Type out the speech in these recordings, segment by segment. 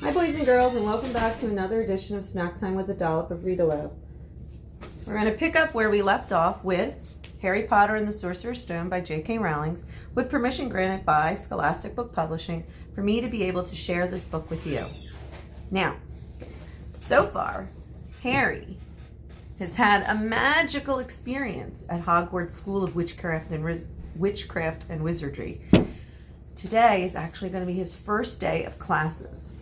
Hi boys and girls, and welcome back to another edition of Snack Time with a Dollop of Read Aloud. We're going to pick up where we left off with Harry Potter and the Sorcerer's Stone by J.K. Rowling, with permission granted by Scholastic Book Publishing for me to be able to share this book with you. Now, so far, Harry has had a magical experience at Hogwarts School of Witchcraft and Wizardry. Today is actually going to be his first day of classes.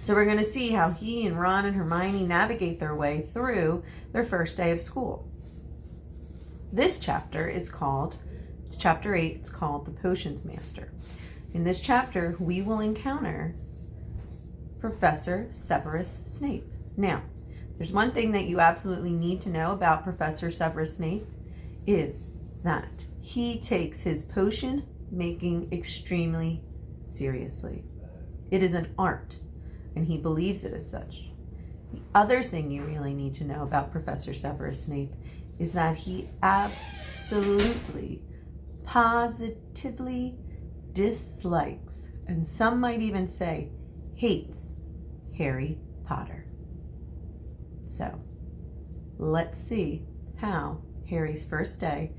So we're going to see how he and Ron and Hermione navigate their way through their first day of school. This chapter is called, it's chapter 8, it's called The Potions Master. In this chapter, we will encounter Professor Severus Snape. Now, there's one thing that you absolutely need to know about Professor Severus Snape is that he takes his potion making extremely seriously. It is an art, and he believes it as such. The other thing you really need to know about Professor Severus Snape is that he absolutely, positively dislikes, and some might even say hates, Harry Potter. So, let's see how Harry's first day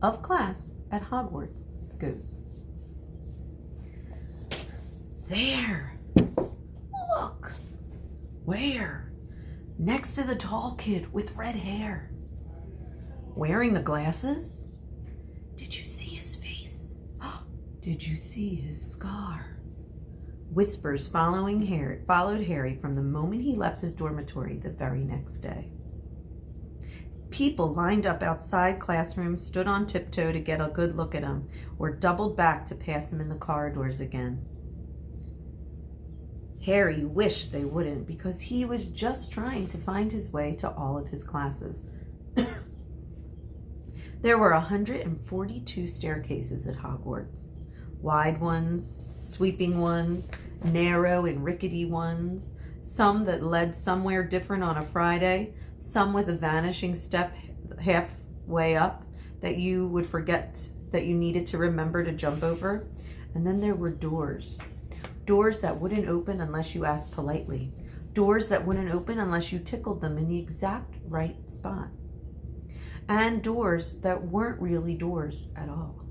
of class at Hogwarts goes. There! Look! Where? Next to the tall kid with red hair. Wearing the glasses? Did you see his face? Did you see his scar? Whispers followed Harry from the moment he left his dormitory the very next day. People lined up outside classrooms stood on tiptoe to get a good look at him, or doubled back to pass him in the corridors again. Harry wished they wouldn't, because he was just trying to find his way to all of his classes. There were 142 staircases at Hogwarts. Wide ones, sweeping ones, narrow and rickety ones, some that led somewhere different on a Friday, some with a vanishing step halfway up that you would forget that you needed to remember to jump over. And then there were doors. Doors that wouldn't open unless you asked politely. Doors that wouldn't open unless you tickled them in the exact right spot. And doors that weren't really doors at all,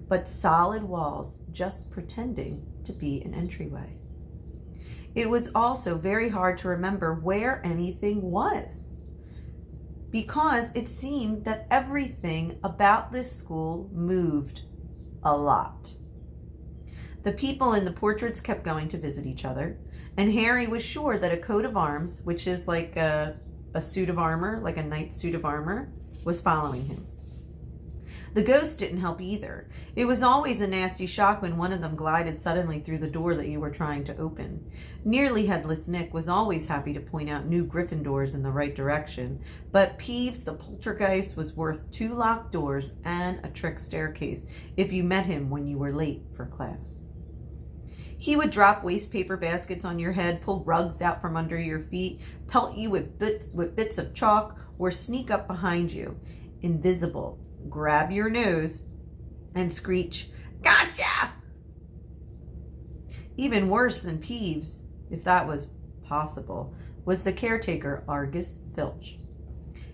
but solid walls just pretending to be an entryway. It was also very hard to remember where anything was, because it seemed that everything about this school moved a lot. The people in the portraits kept going to visit each other, and Harry was sure that a coat of arms, which is like a suit of armor, like a knight's suit of armor, was following him. The ghost didn't help either. It was always a nasty shock when one of them glided suddenly through the door that you were trying to open. Nearly Headless Nick was always happy to point out new Gryffindors in the right direction, but Peeves the poltergeist was worth 2 locked doors and a trick staircase if you met him when you were late for class. He would drop waste paper baskets on your head, pull rugs out from under your feet, pelt you with bits of chalk, or sneak up behind you, invisible, grab your nose, and screech, "Gotcha!" Even worse than Peeves, if that was possible, was the caretaker Argus Filch.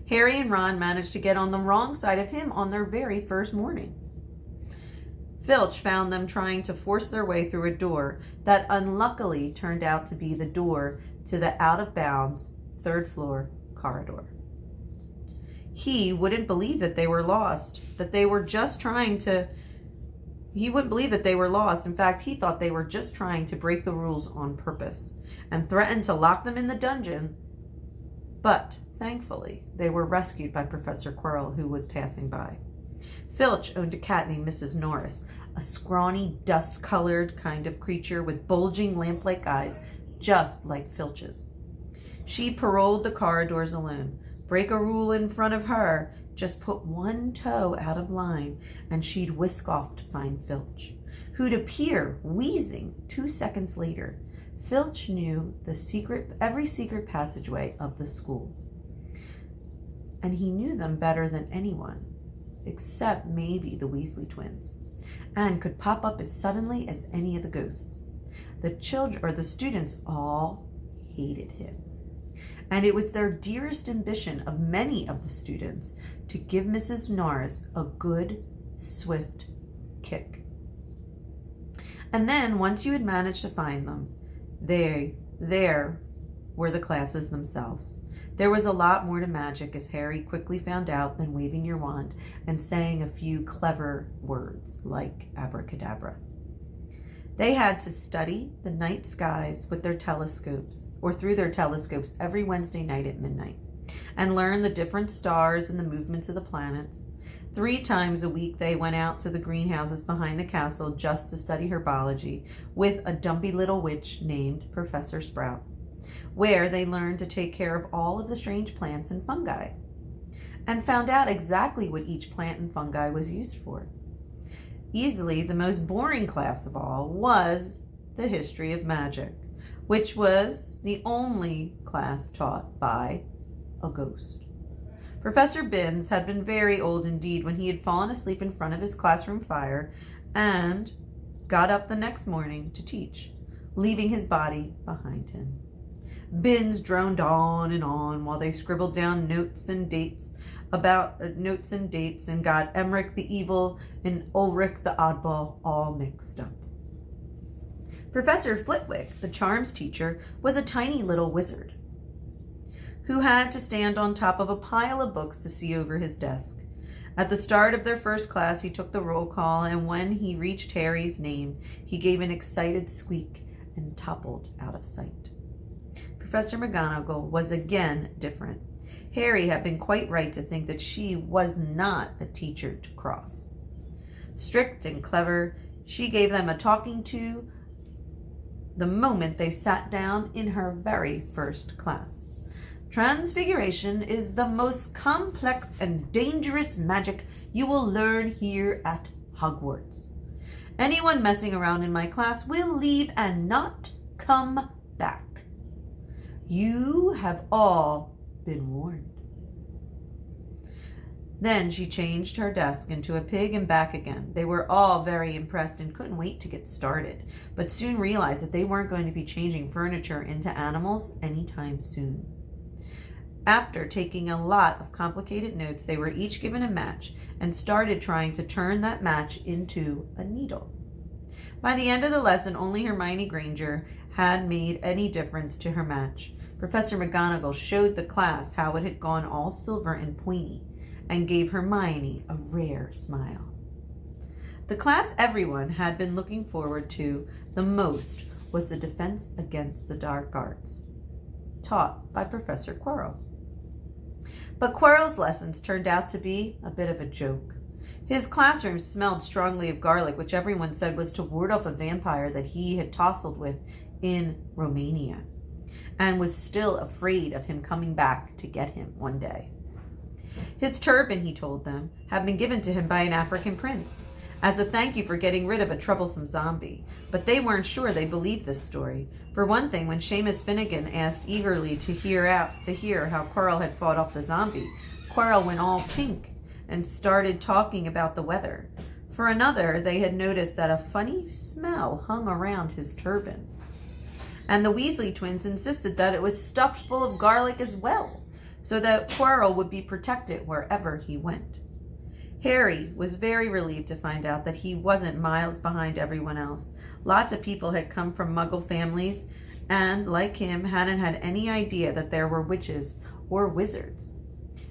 Harry and Ron managed to get on the wrong side of him on their very first morning. Filch found them trying to force their way through a door that unluckily turned out to be the door to the out-of-bounds 3rd floor corridor. He wouldn't believe that they were lost, that they were just trying to... He wouldn't believe that they were lost. In fact, he thought they were just trying to break the rules on purpose and threatened to lock them in the dungeon. But, thankfully, they were rescued by Professor Quirrell, who was passing by. Filch owned a cat named Mrs. Norris, a scrawny, dust-colored kind of creature with bulging lamp-like eyes, just like Filch's. She paroled the corridors alone. Break a rule in front of her, just put one toe out of line, and she'd whisk off to find Filch, who'd appear wheezing 2 seconds later. Filch knew every secret passageway of the school, and he knew them better than anyone, except maybe the Weasley twins, and could pop up as suddenly as any of the ghosts. the students all hated him. And it was their dearest ambition of many of the students to give Mrs. Norris a good, swift kick. And then, once you had managed to find them, there were the classes themselves. There was a lot more to magic, as Harry quickly found out, than waving your wand and saying a few clever words like abracadabra. They had to study the night skies with their telescopes, or through their telescopes, every Wednesday night at midnight, and learn the different stars and the movements of the planets. 3 times a week they went out to the greenhouses behind the castle just to study herbology with a dumpy little witch named Professor Sprout, where they learned to take care of all of the strange plants and fungi, and found out exactly what each plant and fungi was used for. Easily the most boring class of all was the history of magic, which was the only class taught by a ghost. Professor Binns had been very old indeed when he had fallen asleep in front of his classroom fire and got up the next morning to teach, leaving his body behind him. Binns droned on and on while they scribbled down notes and dates and got Emmerich the Evil and Ulrich the Oddball all mixed up. Professor Flitwick, the charms teacher, was a tiny little wizard who had to stand on top of a pile of books to see over his desk. At the start of their first class, he took the roll call, and when he reached Harry's name, he gave an excited squeak and toppled out of sight. Professor McGonagall was again different. Harry had been quite right to think that she was not a teacher to cross. Strict and clever, she gave them a talking to the moment they sat down in her very first class. Transfiguration is the most complex and dangerous magic you will learn here at Hogwarts. Anyone messing around in my class will leave and not come back. You have all been warned. Then she changed her desk into a pig and back again. They were all very impressed and couldn't wait to get started, but soon realized that they weren't going to be changing furniture into animals anytime soon. After taking a lot of complicated notes, they were each given a match and started trying to turn that match into a needle. By the end of the lesson, only Hermione Granger had made any difference to her match. Professor McGonagall showed the class how it had gone all silver and pointy and gave Hermione a rare smile. The class everyone had been looking forward to the most was the Defense Against the Dark Arts, taught by Professor Quirrell. But Quirrell's lessons turned out to be a bit of a joke. His classroom smelled strongly of garlic, which everyone said was to ward off a vampire that he had tussled with in Romania, and was still afraid of him coming back to get him one day. His turban, he told them, had been given to him by an African prince as a thank you for getting rid of a troublesome zombie, but they weren't sure they believed this story. For one thing, when Seamus Finnegan asked eagerly to hear how Quirrell had fought off the zombie, Quirrell went all pink and started talking about the weather. For another, they had noticed that a funny smell hung around his turban, and the Weasley twins insisted that it was stuffed full of garlic as well, so that Quirrell would be protected wherever he went. Harry was very relieved to find out that he wasn't miles behind everyone else. Lots of people had come from Muggle families and, like him, hadn't had any idea that there were witches or wizards.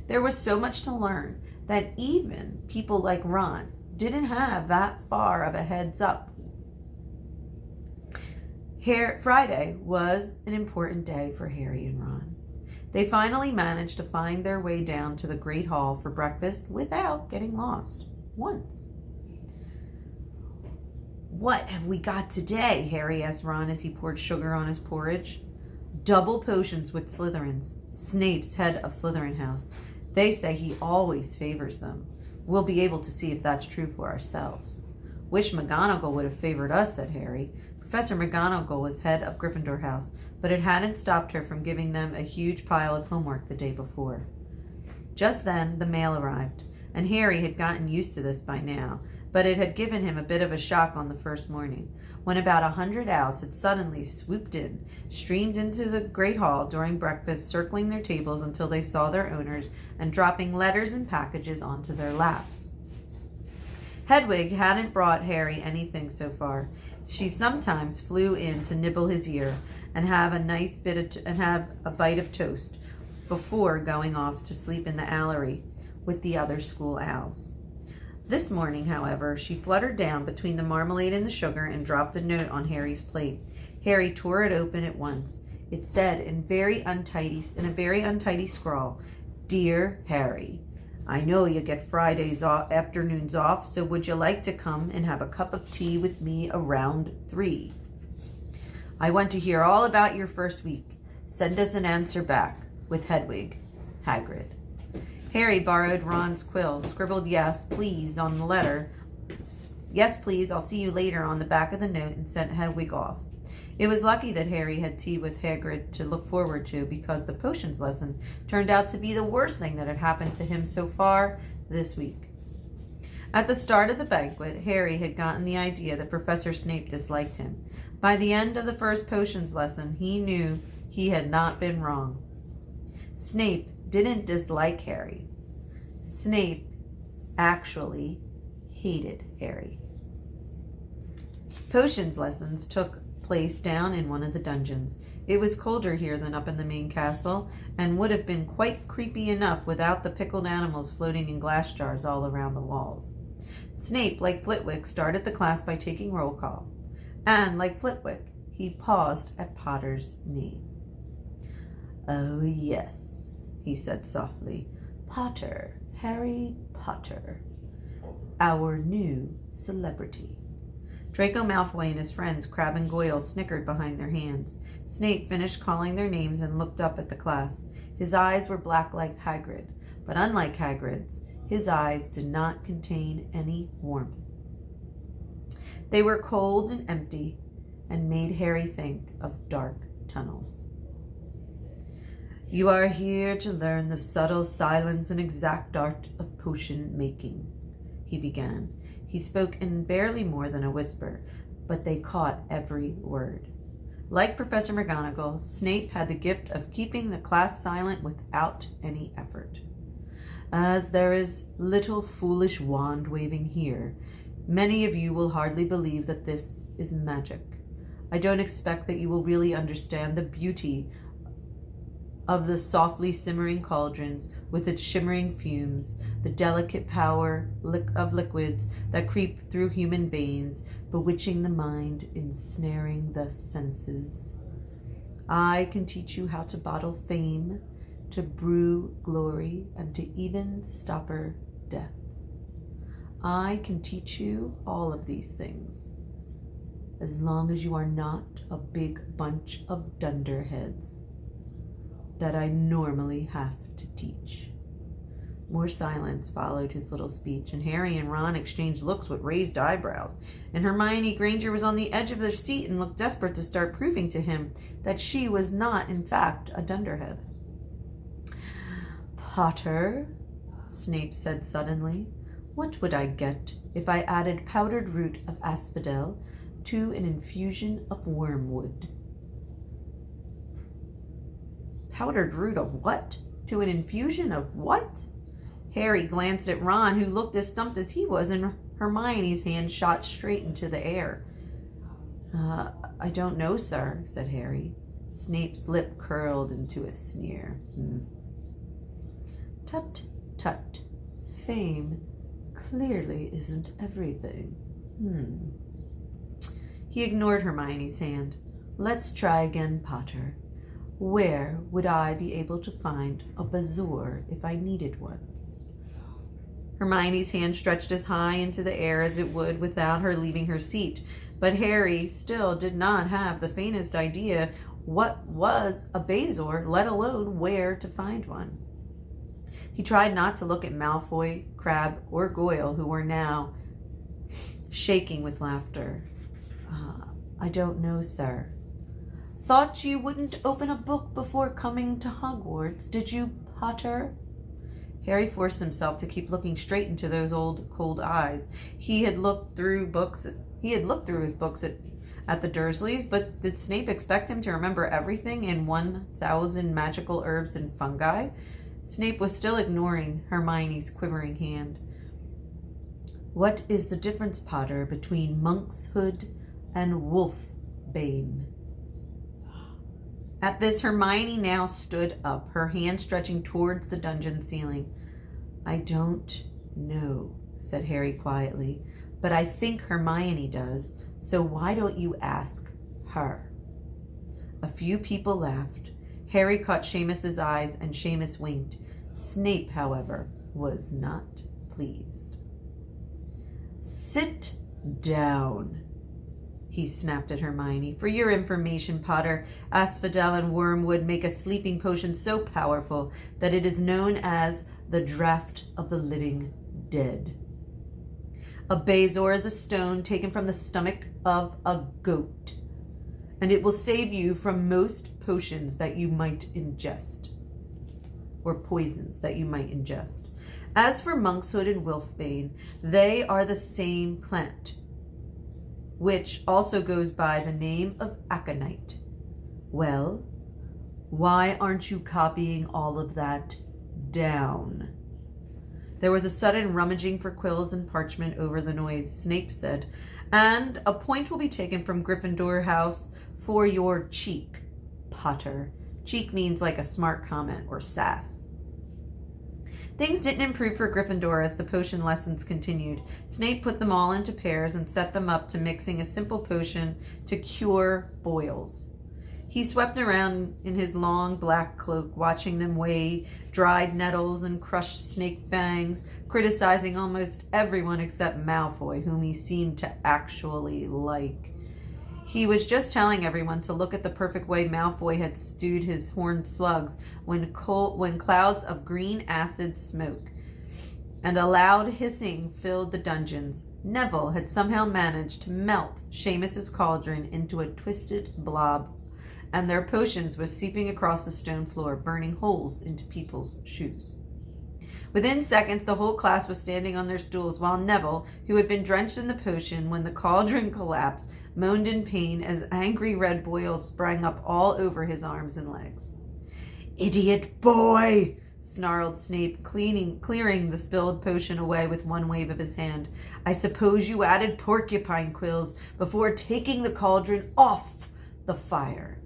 There was so much to learn that even people like Ron didn't have that far of a heads up. Friday was an important day for Harry and Ron. They finally managed to find their way down to the Great Hall for breakfast without getting lost once. "What have we got today?" Harry asked Ron as he poured sugar on his porridge. "Double potions with Slytherins. Snape's head of Slytherin House. They say he always favors them. We'll be able to see if that's true for ourselves." "Wish McGonagall would have favored us," said Harry. Professor McGonagall was head of Gryffindor House, but it hadn't stopped her from giving them a huge pile of homework the day before. Just then, the mail arrived, and Harry had gotten used to this by now, but it had given him a bit of a shock on the first morning. when about 100 owls had suddenly swooped in, streamed into the great hall during breakfast, circling their tables until they saw their owners and dropping letters and packages onto their laps. Hedwig hadn't brought Harry anything so far. She sometimes flew in to nibble his ear and have a bite of toast before going off to sleep in the owlery with the other school owls. This morning, however, she fluttered down between the marmalade and the sugar and dropped a note on Harry's plate. Harry tore it open at once. It said in a very untidy scrawl, "Dear Harry, I know you get Fridays afternoons off, so would you like to come and have a cup of tea with me around 3? I want to hear all about your first week. Send us an answer back. With Hedwig, Hagrid." Harry borrowed Ron's quill, scribbled "Yes, please" on the letter. "Yes, please, I'll see you later" on the back of the note, and sent Hedwig off. It was lucky that Harry had tea with Hagrid to look forward to, because the potions lesson turned out to be the worst thing that had happened to him so far this week. At the start of the banquet, Harry had gotten the idea that Professor Snape disliked him. By the end of the first potions lesson, he knew he had not been wrong. Snape didn't dislike Harry. Snape actually hated Harry. Potions lessons took place down in one of the dungeons. It was colder here than up in the main castle, and would have been quite creepy enough without the pickled animals floating in glass jars all around the walls. Snape, like Flitwick, started the class by taking roll call, and like Flitwick, he paused at Potter's name. "Oh, yes," he said softly. "Potter, Harry Potter, our new celebrity." Draco Malfoy and his friends, Crabbe and Goyle, snickered behind their hands. Snape finished calling their names and looked up at the class. His eyes were black like Hagrid, but unlike Hagrid's, his eyes did not contain any warmth. They were cold and empty, and made Harry think of dark tunnels. "You are here to learn the subtle silence and exact art of potion making," he began. He spoke in barely more than a whisper, but they caught every word. Like Professor McGonagall, Snape had the gift of keeping the class silent without any effort. "As there is little foolish wand-waving here, many of you will hardly believe that this is magic. I don't expect that you will really understand the beauty of the softly simmering cauldrons with its shimmering fumes, the delicate power of liquids that creep through human veins, bewitching the mind, ensnaring the senses. I can teach you how to bottle fame, to brew glory, and to even stopper death. I can teach you all of these things, as long as you are not a big bunch of dunderheads that I normally have to teach." More silence followed his little speech, and Harry and Ron exchanged looks with raised eyebrows, and Hermione Granger was on the edge of their seat and looked desperate to start proving to him that she was not, in fact, a dunderhead. "Potter," Snape said suddenly, "what would I get if I added powdered root of asphodel to an infusion of wormwood?" "Powdered root of what? To an infusion of what?" Harry glanced at Ron, who looked as stumped as he was, and Hermione's hand shot straight into the air. I don't know, sir," said Harry. Snape's lip curled into a sneer. "Tut, tut. Fame clearly isn't everything. He ignored Hermione's hand. "Let's try again, Potter. Where would I be able to find a bazour if I needed one?" Hermione's hand stretched as high into the air as it would without her leaving her seat, but Harry still did not have the faintest idea what was a bazour, let alone where to find one. He tried not to look at Malfoy, Crabbe, or Goyle, who were now shaking with laughter. "I don't know, sir." "Thought you wouldn't open a book before coming to Hogwarts, did you, Potter?" Harry forced himself to keep looking straight into those old, cold eyes. He had looked through his books at the Dursleys, but did Snape expect him to remember everything in 1,000 magical herbs and fungi? Snape was still ignoring Hermione's quivering hand. What is the difference, Potter, between monkshood and wolfbane? At this, Hermione now stood up, her hand stretching towards the dungeon ceiling. I don't know, said Harry quietly, but I think Hermione does, so why don't you ask her? A few people laughed. Harry caught Seamus's eyes, and Seamus winked. Snape, however, was not pleased. Sit down, he snapped at Hermione. For your information, Potter, asphodel and wormwood make a sleeping potion so powerful that it is known as the Draught of the Living Dead. A Bazor is a stone taken from the stomach of a goat, and it will save you from most potions that you might ingest, or poisons that you might ingest. As for monkshood and wolfbane, they are the same plant, which also goes by the name of aconite. Well, why aren't you copying all of that down? There was a sudden rummaging for quills and parchment over the noise. Snape said, and a point will be taken from Gryffindor House for your cheek, Potter. Cheek means like a smart comment or sass. Things didn't improve for Gryffindor as the potion lessons continued. Snape put them all into pairs and set them up to mixing a simple potion to cure boils. He swept around in his long black cloak, watching them weigh dried nettles and crushed snake fangs, criticizing almost everyone except Malfoy, whom he seemed to actually like. He was just telling everyone to look at the perfect way Malfoy had stewed his horned slugs when clouds of green acid smoke and a loud hissing filled the dungeons. Neville had somehow managed to melt Seamus's cauldron into a twisted blob, and their potions was seeping across the stone floor, burning holes into people's shoes. Within seconds, the whole class was standing on their stools, while Neville, who had been drenched in the potion when the cauldron collapsed, moaned in pain as angry red boils sprang up all over his arms and legs. Idiot boy! Snarled Snape, clearing the spilled potion away with one wave of his hand. I suppose you added porcupine quills before taking the cauldron off the fire.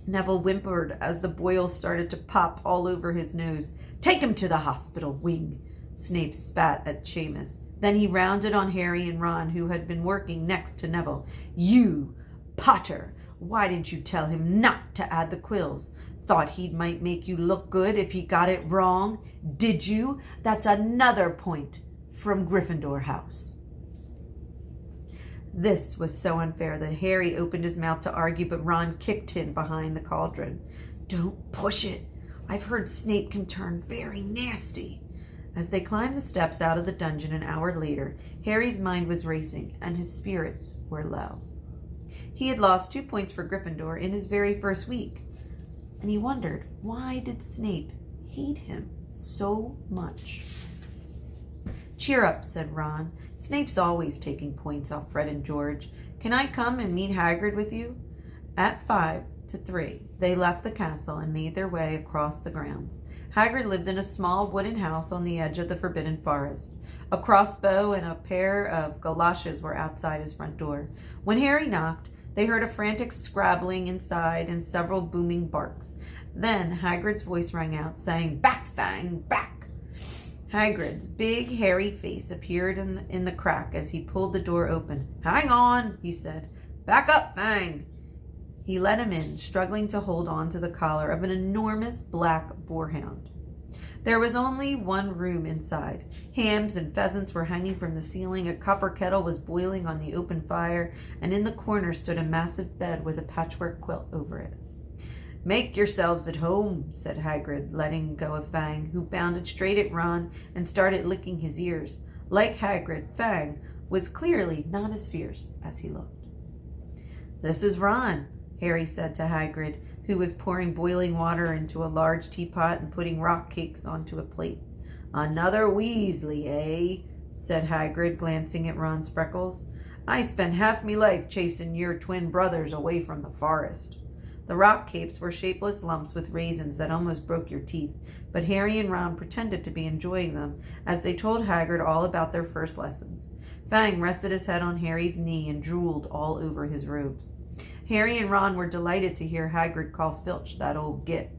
Neville whimpered as the boils started to pop all over his nose. Take him to the hospital wing, Snape spat at Seamus. Then he rounded on Harry and Ron, who had been working next to Neville. You, Potter, why didn't you tell him not to add the quills? Thought he might make you look good if he got it wrong? Did you? That's another point from Gryffindor House. This was so unfair that Harry opened his mouth to argue, but Ron kicked him behind the cauldron. Don't push it. I've heard Snape can turn very nasty. As they climbed the steps out of the dungeon an hour later, Harry's mind was racing and his spirits were low. He had lost 2 points for Gryffindor in his very first week, and he wondered, why did Snape hate him so much? Cheer up, said Ron. Snape's always taking points off Fred and George. Can I come and meet Hagrid with you? At 2 to 3, they left the castle and made their way across the grounds. Hagrid lived in a small wooden house on the edge of the Forbidden Forest. A crossbow and a pair of galoshes were outside his front door. When Harry knocked, they heard a frantic scrabbling inside and several booming barks. Then Hagrid's voice rang out, saying, Back, Fang, back! Hagrid's big, hairy face appeared in the crack as he pulled the door open. Hang on, he said. Back up, Fang! He let him in, struggling to hold on to the collar of an enormous black boarhound. There was only one room inside. Hams and pheasants were hanging from the ceiling, a copper kettle was boiling on the open fire, and in the corner stood a massive bed with a patchwork quilt over it. Make yourselves at home, said Hagrid, letting go of Fang, who bounded straight at Ron and started licking his ears. Like Hagrid, Fang was clearly not as fierce as he looked. This is Ron, Harry said to Hagrid, who was pouring boiling water into a large teapot and putting rock cakes onto a plate. Another Weasley, eh? Said Hagrid, glancing at Ron's freckles. I spent half me life chasing your twin brothers away from the forest. The rock cakes were shapeless lumps with raisins that almost broke your teeth, but Harry and Ron pretended to be enjoying them as they told Hagrid all about their first lessons. Fang rested his head on Harry's knee and drooled all over his robes. Harry and Ron were delighted to hear Hagrid call Filch that old git.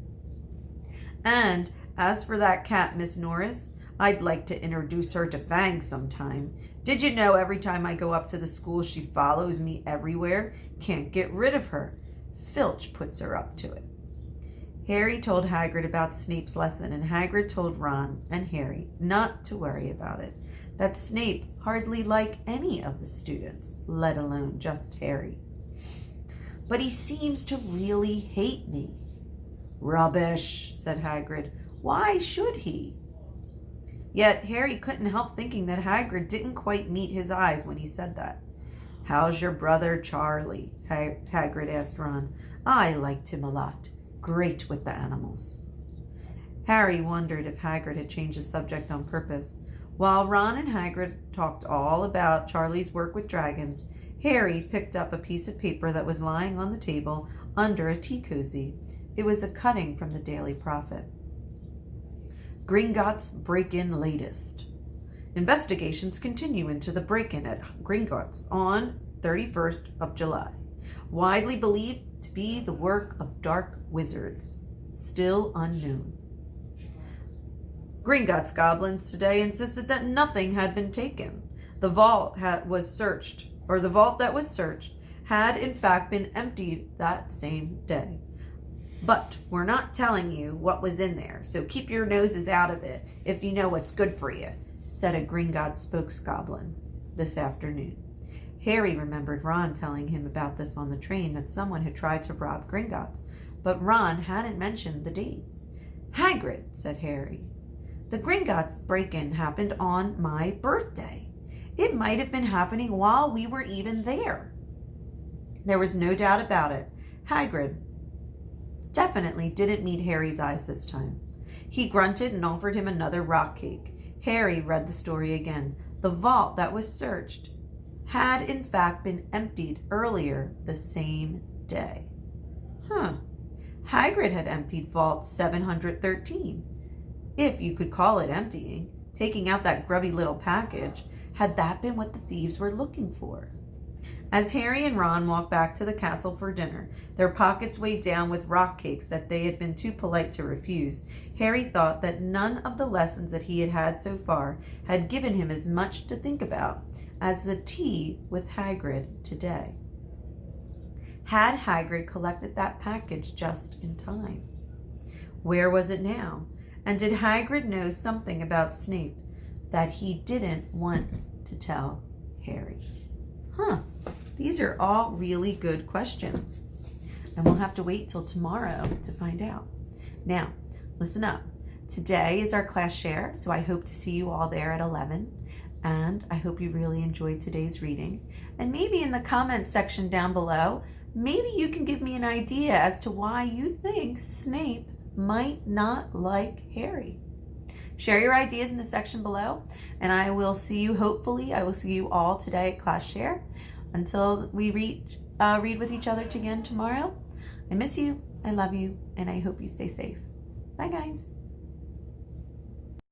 And as for that cat, Miss Norris, I'd like to introduce her to Fang sometime. Did you know every time I go up to the school she follows me everywhere? Can't get rid of her. Filch puts her up to it. Harry told Hagrid about Snape's lesson, and Hagrid told Ron and Harry not to worry about it, that Snape hardly liked any of the students, let alone just Harry. But he seems to really hate me. Rubbish, said Hagrid. Why should he? Yet Harry couldn't help thinking that Hagrid didn't quite meet his eyes when he said that. How's your brother Charlie? Hagrid asked Ron. I liked him a lot. Great with the animals. Harry wondered if Hagrid had changed the subject on purpose. While Ron and Hagrid talked all about Charlie's work with dragons, Harry picked up a piece of paper that was lying on the table under a tea cozy. It was a cutting from the Daily Prophet. Gringotts break-in latest. Investigations continue into the break-in at Gringotts on 31st of July. Widely believed to be the work of dark wizards. Still unknown. Gringotts goblins today insisted that nothing had been taken. The vault that was searched had in fact been emptied that same day. But we're not telling you what was in there, so keep your noses out of it if you know what's good for you, said a Gringotts spokesgoblin this afternoon. Harry remembered Ron telling him about this on the train, that someone had tried to rob Gringotts, but Ron hadn't mentioned the date. Hagrid, said Harry, the Gringotts break-in happened on my birthday. It might have been happening while we were even there. There was no doubt about it. Hagrid definitely didn't meet Harry's eyes this time. He grunted and offered him another rock cake. Harry read the story again. The vault that was searched had in fact been emptied earlier the same day. Hagrid had emptied vault 713. If you could call it emptying, taking out that grubby little package. Had that been what the thieves were looking for? As Harry and Ron walked back to the castle for dinner, their pockets weighed down with rock cakes that they had been too polite to refuse, Harry thought that none of the lessons that he had had so far had given him as much to think about as the tea with Hagrid today. Had Hagrid collected that package just in time? Where was it now? And did Hagrid know something about Snape that he didn't want to tell Harry? These are all really good questions. And we'll have to wait till tomorrow to find out. Now, listen up. Today is our class share, so I hope to see you all there at 11. And I hope you really enjoyed today's reading. And maybe in the comment section down below, maybe you can give me an idea as to why you think Snape might not like Harry. Share your ideas in the section below, and I will see you all today at class share. Until we read with each other again tomorrow, I miss you, I love you, and I hope you stay safe. Bye, guys.